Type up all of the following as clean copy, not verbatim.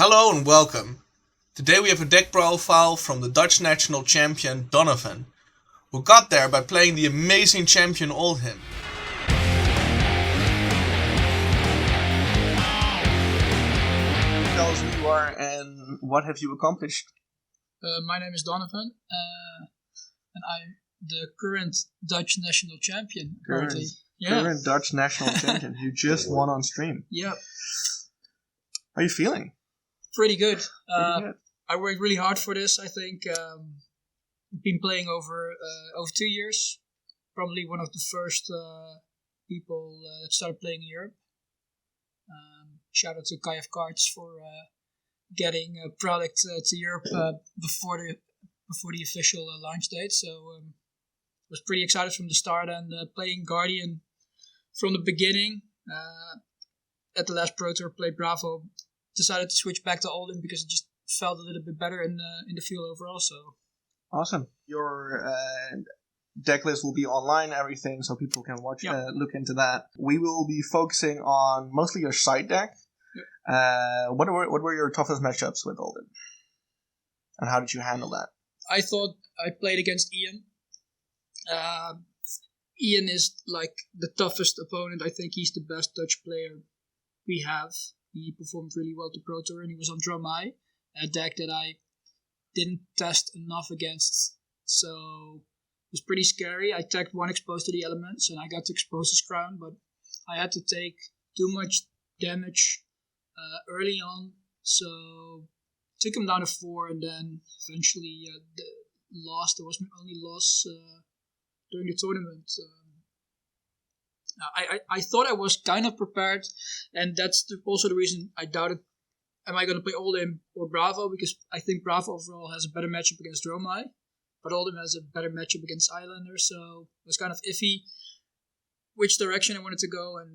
Hello and welcome. Today we have a deck profile from the Dutch national champion Donovan, who got there by playing the amazing champion Oldhim. Tell us who you are and what have you accomplished? My name is Donovan, and I'm the current Dutch national champion. Current Dutch national champion. You just won on stream. Yeah. How are you feeling? Pretty good. Pretty good. I worked really hard for this. I think been playing over 2 years. Probably one of the first people that started playing in Europe. Shout out to KF Cards for getting a product to Europe before the official launch date. So was pretty excited from the start, and playing Guardian from the beginning. At the last Pro Tour, played Bravo. Decided to switch back to Oldhim because it just felt a little bit better in the field overall. So awesome. Your deck list will be online, everything, so people can watch, look into that. We will be focusing on mostly your side deck. Yep. What were your toughest matchups with Oldhim, and how did you handle that? I thought I played against Ian. Ian is like the toughest opponent. I think he's the best Dutch player we have. He performed really well to Pro Tour, and he was on Dromai, a deck that I didn't test enough against. So it was pretty scary. I tagged one exposed to the elements, and I got to expose his crown, but I had to take too much damage early on, so took him down to 4, and then eventually lost. There was my only loss during the tournament. I thought I was kind of prepared, and that's also the reason I doubted, am I going to play Oldhim or Bravo, because I think Bravo overall has a better matchup against Dromai, but Oldhim has a better matchup against Islander, so it was kind of iffy which direction I wanted to go, and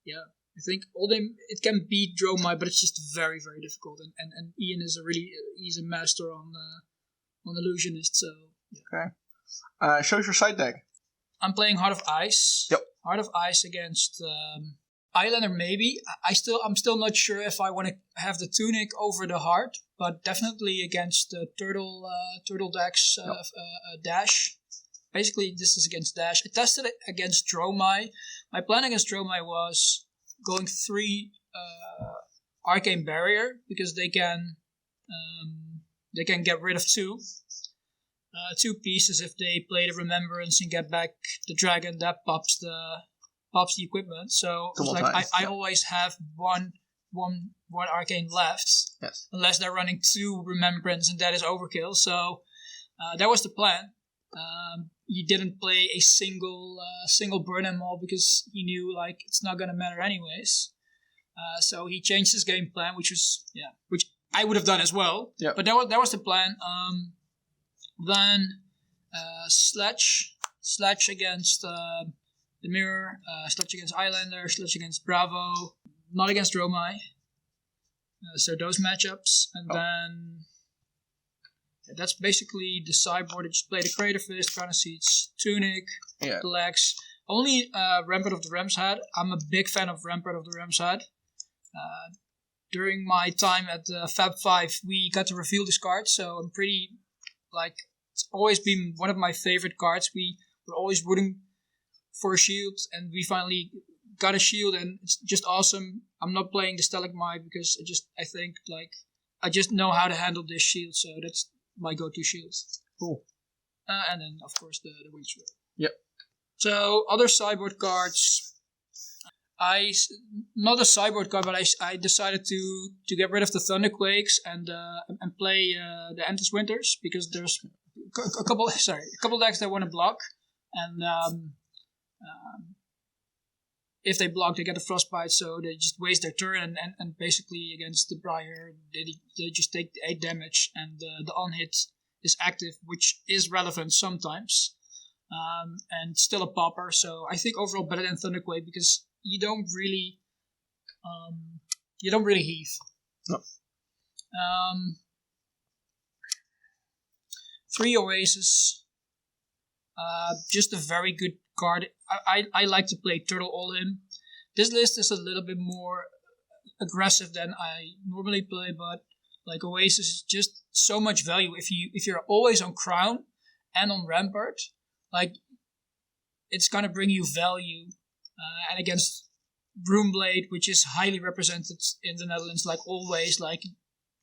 I think Oldhim, it can beat Dromai, but it's just very, very difficult, and Ian is he's a master on Illusionist, so... Yeah. Okay. Show us your side deck. I'm playing Heart of Ice. Yep. Heart of Ice against Islander, maybe. I'm still not sure if I want to have the Tunic over the Heart, but definitely against the Turtle decks, Dash. Basically, this is against Dash. I tested it against Dromai. My plan against Dromai was going 3 Arcane Barrier, because they can get rid of 2 pieces if they play the Remembrance and get back the dragon that pops the equipment. So it was like I always have one arcane left, unless they're running 2 Remembrance, and that is overkill. So that was the plan. He didn't play a single burn and maul because he knew like it's not gonna matter anyways. So he changed his game plan, which I would have done as well. Yep. But that was the plan. Then Sledge against the Mirror, Sledge against Islander, Sledge against Bravo, not against Dromai. So those matchups, and then that's basically the sideboard. I just played a Crater Fist, Crown of Seeds, Tunic, the legs. Only Rampart of the Ram's Head. I'm a big fan of Rampart of the Ram's Head. During my time at Fab 5, we got to reveal this card, so I'm pretty, it's always been one of my favorite cards. We were always rooting for a shield, and we finally got a shield, and it's just awesome. I'm not playing the Stalagmite because I think I just know how to handle this shield, so that's my go-to shield. Cool. And then, of course, the Wings Sword. Yep. So, other sideboard cards... not a sideboard card, but I decided to get rid of the Thunderquakes and play the Endless Winters, because there's a couple decks that want to block, and if they block, they get a Frostbite, so they just waste their turn, and basically against the Briar, they just take 8 damage, and the on-hit is active, which is relevant sometimes, and still a popper, so I think overall better than Thunderquake, because you don't really heave. No. 3 Oasis. Just a very good card. I like to play Turtle Oldhim. This list is a little bit more aggressive than I normally play, but like Oasis is just so much value if you're always on Crown and on Rampart, like it's gonna bring you value. And against Broomblade, which is highly represented in the Netherlands, like always, like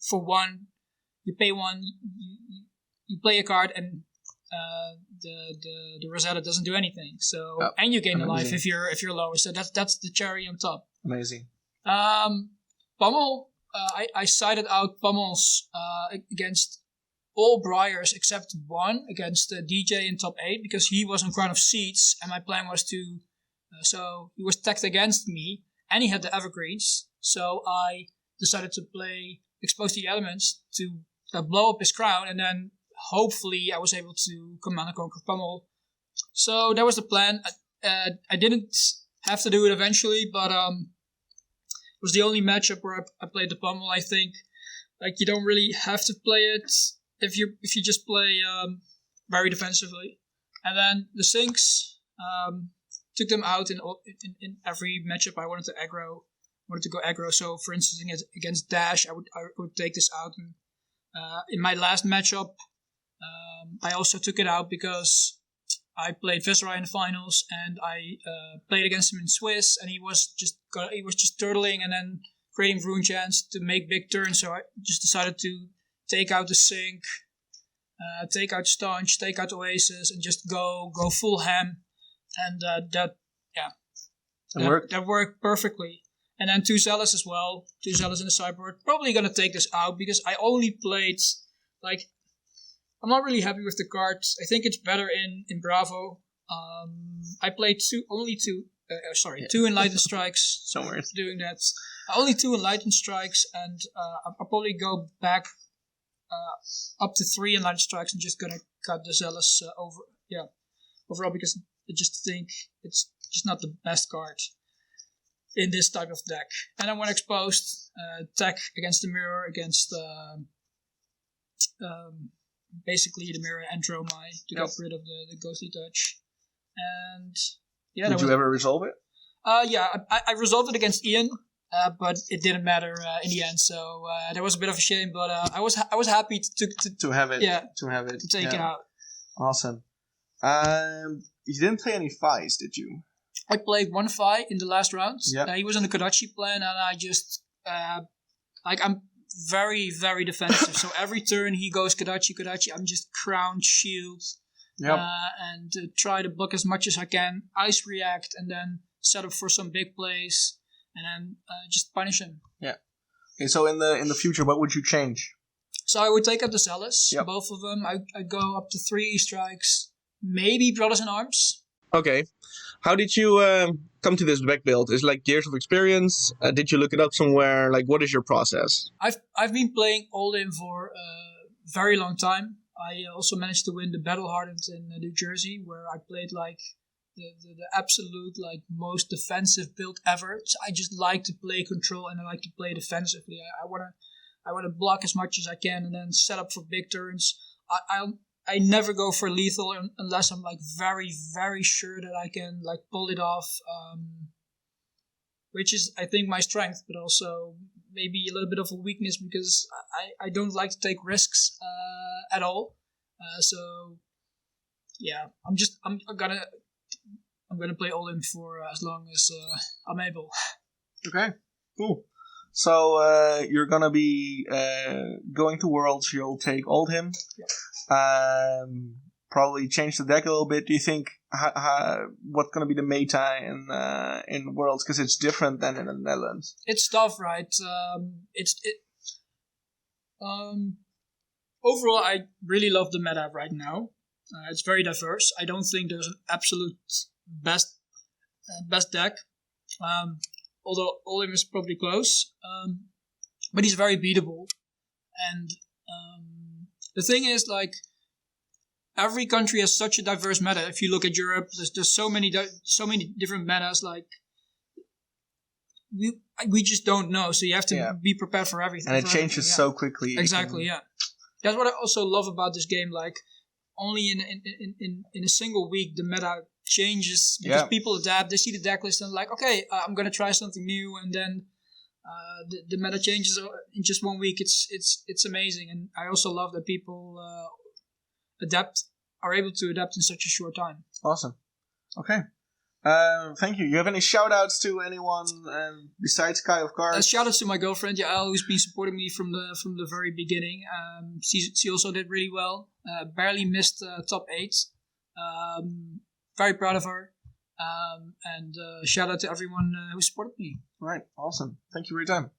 for one, you pay one, you play a card, and the Rosetta doesn't do anything. So and you gain a life if you're lower. So that's the cherry on top. Amazing. Pummel. I sided out Pummels against all Briars except one against DJ in top 8 because he was on Crown of Seeds, and my plan was to. So he was tacked against me, and he had the Evergreens. So I decided to play Expose the Elements to blow up his crown, and then hopefully I was able to Command and Conquer Pummel. So that was the plan. I didn't have to do it eventually, but it was the only matchup where I played the Pummel. I think like you don't really have to play it if you just play very defensively. And then the Sinks. Took them out in every matchup I wanted to go aggro. So, for instance, against Dash, I would take this out. And in my last matchup, I also took it out because I played Viceroy in the finals, and I played against him in Swiss, and he was just turtling and then creating Rune Chance to make big turns. So I just decided to take out the Sink, take out Staunch, take out Oasis, and just go full ham. And that worked perfectly. And then 2 Zealous as well. 2 Zealous in the sideboard. Probably going to take this out because I only played, like, I'm not really happy with the cards. I think it's better in Bravo. I played 2 Enlightened Strikes. Somewhere. Doing that. Only 2 Enlightened Strikes, and I'll probably go back up to 3 Enlightened Strikes and just going to cut the Zealous overall because I just think it's just not the best card in this type of deck. And then when exposed, tech against the Mirror, against basically the Mirror and Dromai to get rid of the Ghostly Touch. And yeah, did you ever resolve it? I resolved it against Ian, but it didn't matter in the end. So there was a bit of a shame, but I was happy to have it. Yeah, to take it out. Awesome. You didn't play any Fies, did you? I played 1 Fi in the last round. Yeah. He was on the Kodachi plan, and I just I'm very, very defensive. So every turn he goes Kodachi, I'm just Crown, Shield, and try to block as much as I can, Ice React, and then set up for some big plays, and then just punish him. Yeah. Okay, so in the future, what would you change? So I would take up the Zealous, both of them. I'd go up to 3 strikes. Maybe Brothers in Arms. Okay. How did you come to this deck build? Is it like years of experience? Did you look it up somewhere? Like, what is your process? I've been playing Oldhim for a very long time. I also managed to win the Battle Hardened in New Jersey, where I played like the absolute like most defensive build ever. So I just like to play control, and I like to play defensively. I wanna block as much as I can and then set up for big turns. I never go for lethal unless I'm like very, very sure that I can like pull it off, which is I think my strength, but also maybe a little bit of a weakness because I don't like to take risks at all. So yeah, I'm gonna play Oldhim for as long as I'm able. Okay, cool. So you're gonna be going to Worlds. You'll take Oldhim. Yep. Probably change the deck a little bit. Do you think what's gonna be the meta in Worlds? Because it's different than in the Netherlands. It's tough, right? Overall, I really love the meta right now. It's very diverse. I don't think there's an absolute best deck. Although Oldhim is probably close, but he's very beatable. And the thing is, like, every country has such a diverse meta. If you look at Europe, there's so many different metas. Like, we just don't know, so you have to be prepared for everything. And it changes so quickly. Exactly, yeah. That's what I also love about this game. Like, only in a single week the meta changes because people adapt. They see the deck list and like, okay, I'm gonna try something new, and then The meta changes in just 1 week. It's amazing, and I also love that people are able to adapt in such a short time. Awesome. Okay. Thank you. You have any shout-outs to anyone besides Kai of Cards? Shout-outs to my girlfriend, Yael, who's been supporting me from the very beginning. She also did really well. Barely missed top 8. Very proud of her. And shout out to everyone who supported me. All right. Awesome. Thank you for your time.